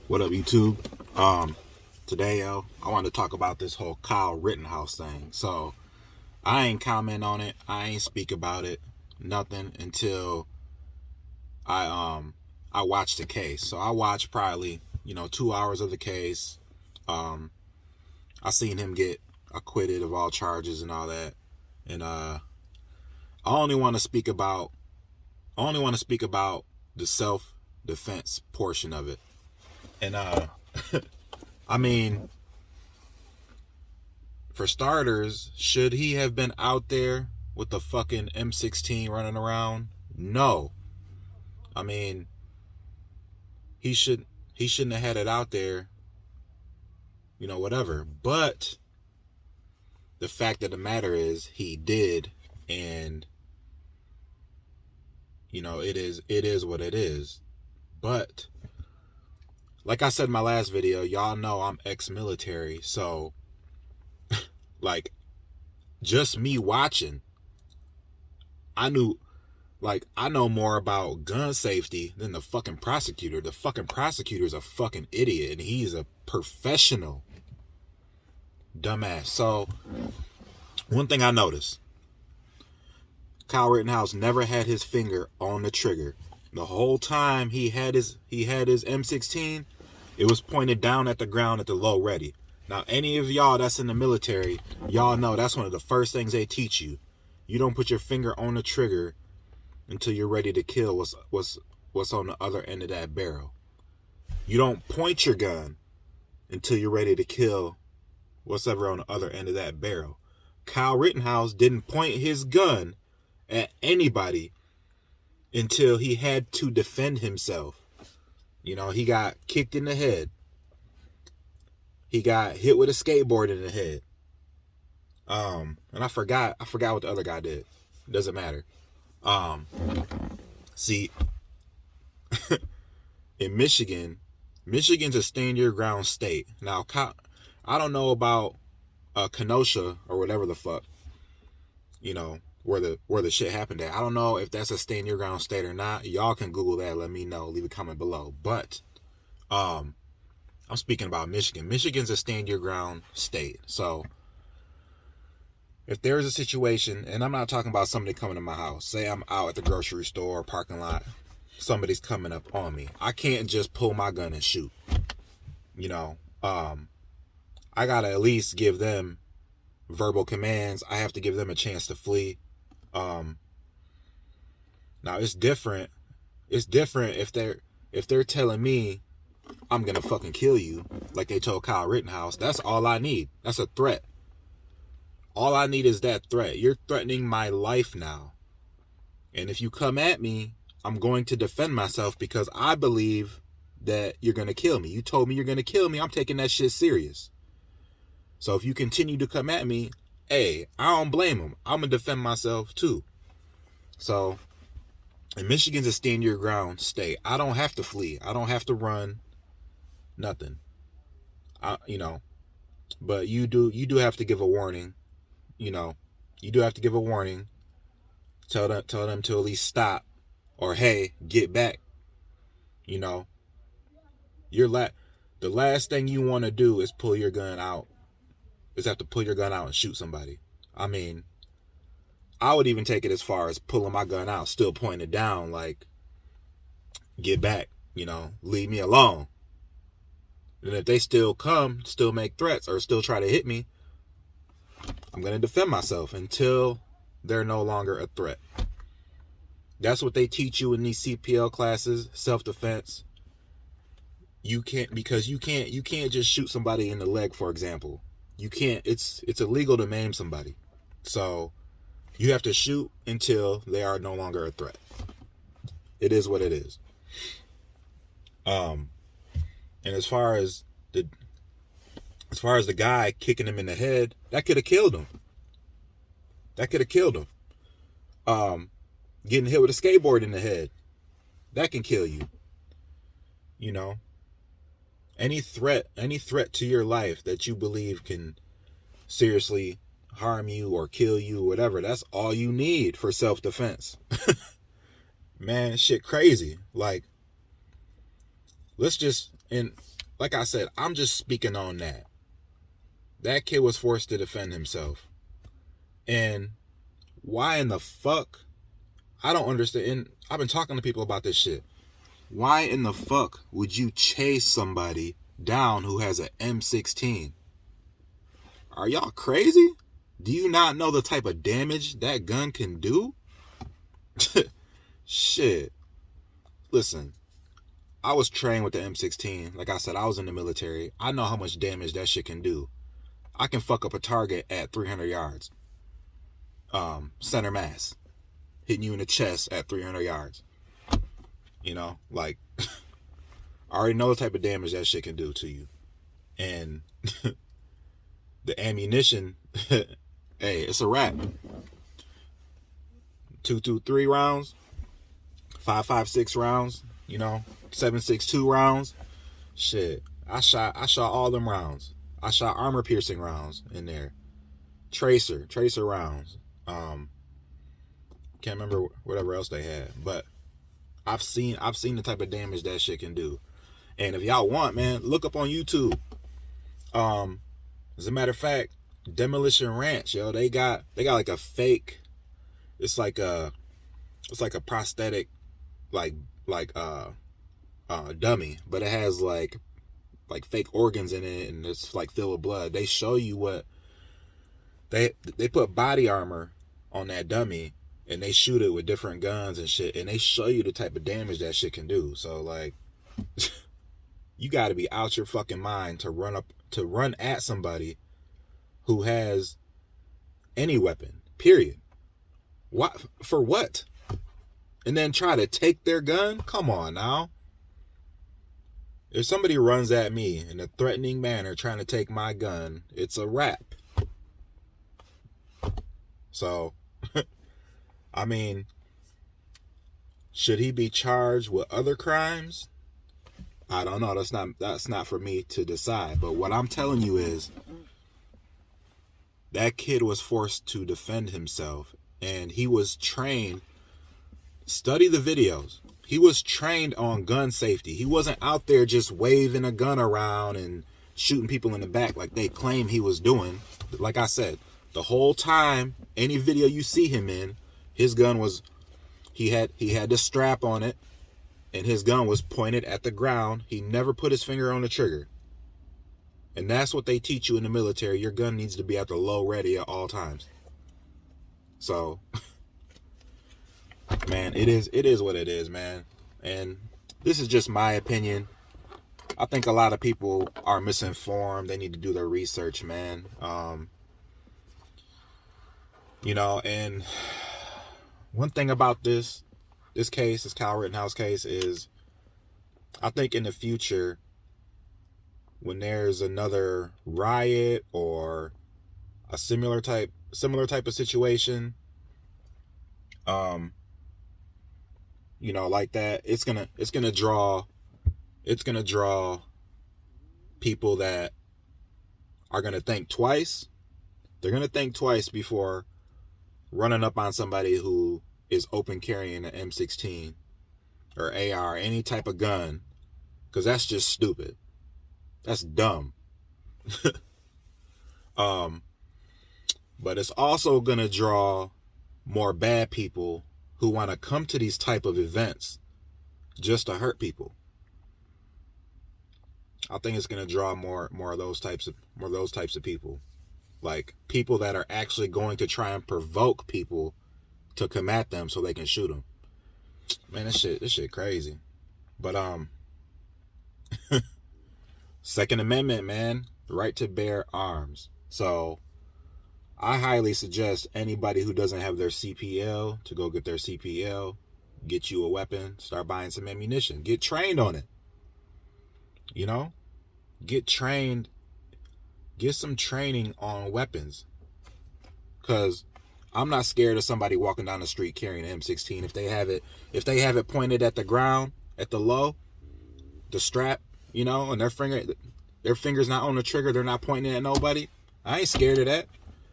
What up, YouTube? Today, I wanted to talk about this whole Kyle Rittenhouse thing. So, I ain't comment on it. I ain't speak about it. Nothing until I watched the case. So, I watched probably 2 hours of the case. I seen him get acquitted of all charges and all that. And I only want to speak about the self-defense portion of it. And I mean, for starters, should he have been out there with the fucking M16 running around? No. I mean, he shouldn't have had it out there, whatever. But the fact of the matter is he did, and it is what it is. But like I said in my last video, y'all know I'm ex-military, so like just me watching, I know more about gun safety than the fucking prosecutor. The fucking prosecutor's a fucking idiot, and he's a professional dumbass. So one thing I noticed, Kyle Rittenhouse never had his finger on the trigger. The whole time he had his M16, it was pointed down at the ground at the low ready. Now, any of y'all that's in the military, y'all know that's one of the first things they teach you. You don't put your finger on the trigger until you're ready to kill what's on the other end of that barrel. You don't point your gun until you're ready to kill what's ever on the other end of that barrel. Kyle Rittenhouse didn't point his gun at anybody until he had to defend himself. He got kicked in the head. He got hit with a skateboard in the head. And I forgot what the other guy did. It doesn't matter. See, in Michigan's a stand your ground state. Now, I don't know about Kenosha or whatever the fuck, where the shit happened at. I don't know if that's a stand your ground state or not. Y'all can Google that. Let me know. Leave a comment below. But I'm speaking about Michigan. Michigan's a stand your ground state. So if there is a situation, and I'm not talking about somebody coming to my house. Say I'm out at the grocery store or parking lot. Somebody's coming up on me. I can't just pull my gun and shoot. I gotta at least give them verbal commands. I have to give them a chance to flee. Now it's different. It's different if they're telling me I'm gonna fucking kill you, like they told Kyle Rittenhouse. That's all I need. That's a threat. All I need is that threat. You're threatening my life now. And if you come at me, I'm going to defend myself because I believe that you're gonna kill me. You told me you're gonna kill me. I'm taking that shit serious. So if you continue to come at me, hey, I don't blame him. I'm going to defend myself too. So, and Michigan's a stand your ground state. I don't have to flee. I don't have to run. Nothing. But you do have to give a warning. You do have to give a warning. Tell them to at least stop, or hey, get back. The last thing you want to do is pull your gun out. Is have to pull your gun out and shoot somebody. I mean, I would even take it as far as pulling my gun out, still pointing it down, like, get back, leave me alone. And if they still make threats, or still try to hit me, I'm going to defend myself until they're no longer a threat. That's what they teach you in these CPL classes, self-defense. You can't just shoot somebody in the leg, for example. You can't, it's illegal to maim somebody. So you have to shoot until they are no longer a threat. It is what it is. And as far as the guy kicking him in the head, that could have killed him. Getting hit with a skateboard in the head, that can kill you. Any threat to your life that you believe can seriously harm you or kill you, whatever, that's all you need for self-defense. Man, shit crazy. Like, let's just, And like I said, I'm just speaking on that. That kid was forced to defend himself. And why in the fuck? I don't understand. And I've been talking to people about this shit. Why in the fuck would you chase somebody down who has an M16? Are y'all crazy? Do you not know the type of damage that gun can do? Shit. Listen, I was trained with the M16. Like I said, I was in the military. I know how much damage that shit can do. I can fuck up a target at 300 yards. Center mass. Hitting you in the chest at 300 yards. You know, like, I already know the type of damage that shit can do to you. And the ammunition, hey, it's a wrap. 223 rounds, 5.56 rounds, you know, 7.62 rounds. Shit, I shot all them rounds. I shot armor piercing rounds in there. Tracer rounds. Can't remember whatever else they had, but I've seen the type of damage that shit can do. And if y'all want, man, look up on YouTube. As a matter of fact, Demolition Ranch, yo, they got like a fake. It's like a prosthetic, like dummy, but it has like fake organs in it, and it's like filled with blood. They show you what they put body armor on that dummy, and they shoot it with different guns and shit, and they show you the type of damage that shit can do. So like, you got to be out your fucking mind to run at somebody who has any weapon. Period. What for? What? And then try to take their gun? Come on now. If somebody runs at me in a threatening manner trying to take my gun, it's a wrap. So, I mean, should he be charged with other crimes? I don't know. That's not for me to decide. But what I'm telling you is, that kid was forced to defend himself, and he was trained. Study the videos. He was trained on gun safety. He wasn't out there just waving a gun around and shooting people in the back like they claim he was doing. Like I said, the whole time, any video you see him in, his gun was, he had the strap on it, and his gun was pointed at the ground. He never put his finger on the trigger. And that's what they teach you in the military. Your gun needs to be at the low ready at all times. So, man, it is what it is, man. And this is just my opinion. I think a lot of people are misinformed. They need to do their research, man. You know, and one thing about this case, this Kyle Rittenhouse case, is I think in the future, when there's another riot or a similar type of situation, you know, like that, it's gonna draw people that are gonna think twice. They're gonna think twice before running up on somebody who is open carrying an M16 or AR, any type of gun, because that's just stupid. That's dumb. But it's also gonna draw more bad people who want to come to these type of events just to hurt people. I think it's gonna draw more of those types of people, like people that are actually going to try and provoke people to come at them so they can shoot them. Man, this shit crazy. But Second Amendment, man, the right to bear arms. So I highly suggest anybody who doesn't have their CPL to go get their CPL, get you a weapon, start buying some ammunition, get trained on it. You know, get trained, get some training on weapons. Because I'm not scared of somebody walking down the street carrying an M16 if they have it pointed at the ground, at the low, the strap, you know, and their finger's not on the trigger, they're not pointing at nobody. I ain't scared of that.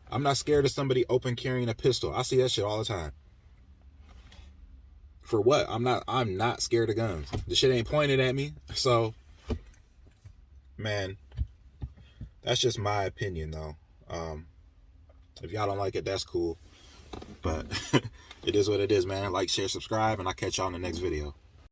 I'm not scared of somebody open carrying a pistol. I see that shit all the time. For what? I'm not scared of guns. The shit ain't pointed at me. So man, that's just my opinion, though. If y'all don't like it, that's cool. But it is what it is, man. Like, share, subscribe, and I'll catch y'all in the next video.